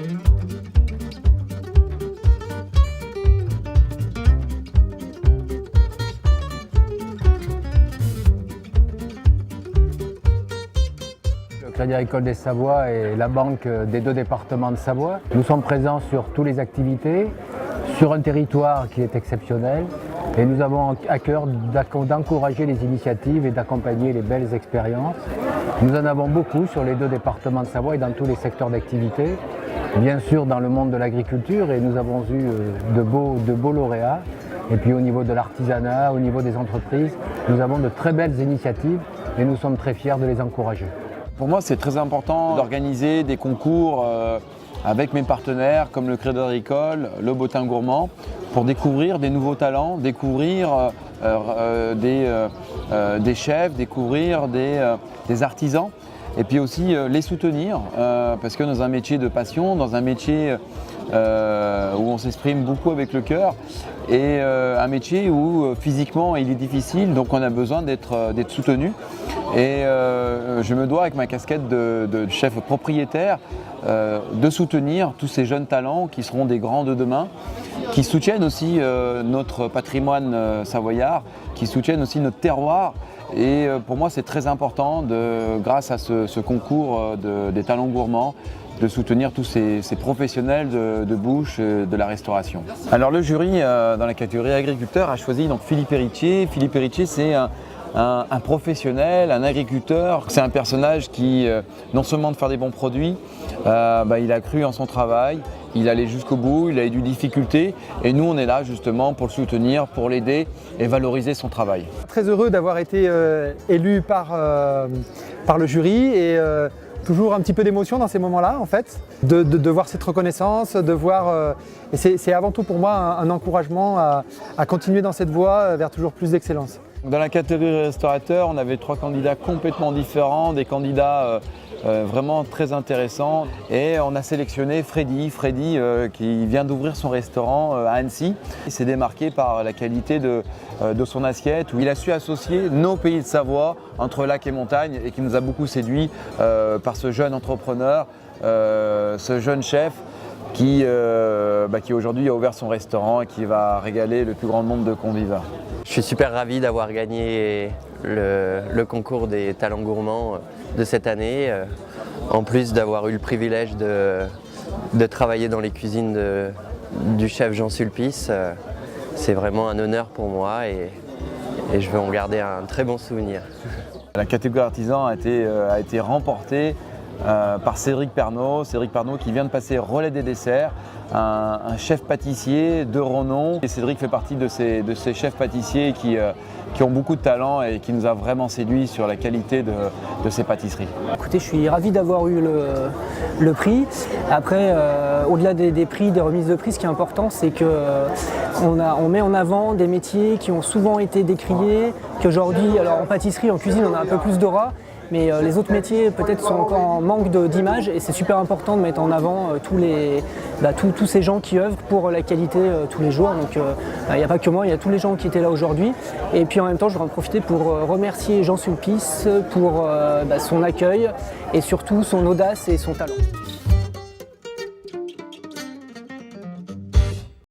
Le Crédit Agricole des Savoies est la banque des 2 départements de Savoie. Nous sommes présents sur toutes les activités, sur un territoire qui est exceptionnel et nous avons à cœur d'encourager les initiatives et d'accompagner les belles expériences. Nous en avons beaucoup sur les 2 départements de Savoie et dans tous les secteurs d'activité. Bien sûr dans le monde de l'agriculture et nous avons eu de beaux lauréats. Et puis au niveau de l'artisanat, au niveau des entreprises, nous avons de très belles initiatives et nous sommes très fiers de les encourager. Pour moi, c'est très important d'organiser des concours avec mes partenaires comme le Crédit Agricole, le Bottin Gourmand, pour découvrir des nouveaux talents, découvrir des chefs, découvrir des artisans et puis aussi les soutenir parce que dans un métier de passion, dans un métier où on s'exprime beaucoup avec le cœur et un métier où physiquement il est difficile, donc on a besoin d'être soutenu. Et je me dois avec ma casquette de chef propriétaire de soutenir tous ces jeunes talents qui seront des grands de demain, qui soutiennent aussi notre patrimoine savoyard, qui soutiennent aussi notre terroir. Et pour moi c'est très important, grâce à ce concours des talents gourmands, de soutenir tous ces professionnels de bouche, de la restauration. Alors le jury dans la catégorie agriculteur a choisi donc Philippe Héritier. Philippe Héritier c'est un professionnel, un agriculteur. C'est un personnage qui, non seulement de faire des bons produits, il a cru en son travail, il allait jusqu'au bout, il a eu des difficultés et nous on est là justement pour le soutenir, pour l'aider et valoriser son travail. Très heureux d'avoir été élu par le jury et toujours un petit peu d'émotion dans ces moments-là en fait, de voir cette reconnaissance, de voir, et c'est avant tout pour moi un encouragement à continuer dans cette voie vers toujours plus d'excellence. Dans la catégorie restaurateur, on avait 3 candidats complètement différents, des candidats vraiment très intéressants et on a sélectionné Freddy qui vient d'ouvrir son restaurant à Annecy. Il s'est démarqué par la qualité de son assiette où il a su associer nos pays de Savoie entre lac et montagne et qui nous a beaucoup séduit par ce jeune entrepreneur, ce jeune chef qui aujourd'hui a ouvert son restaurant et qui va régaler le plus grand nombre de convives. Je suis super ravi d'avoir gagné le concours des talents gourmands de cette année, en plus d'avoir eu le privilège de travailler dans les cuisines du chef Jean Sulpice. C'est vraiment un honneur pour moi et je veux en garder un très bon souvenir. La catégorie artisan a été remportée par Cédric Pernaut qui vient de passer relais des desserts, un chef pâtissier de renom. Et Cédric fait partie de ces chefs pâtissiers qui ont beaucoup de talent et qui nous a vraiment séduit sur la qualité de ces pâtisseries. Écoutez, je suis ravi d'avoir eu le prix. Après, au-delà des prix, des remises de prix, ce qui est important, c'est qu'on met en avant des métiers qui ont souvent été décriés, qu'aujourd'hui, alors en pâtisserie, en cuisine, on a un peu plus d'aura. Mais les autres métiers peut-être sont encore en manque d'image et c'est super important de mettre en avant tous ces gens qui œuvrent pour la qualité tous les jours. Donc il n'y a pas que moi, il y a tous les gens qui étaient là aujourd'hui. Et puis en même temps, je voudrais en profiter pour remercier Jean Sulpice pour son accueil et surtout son audace et son talent.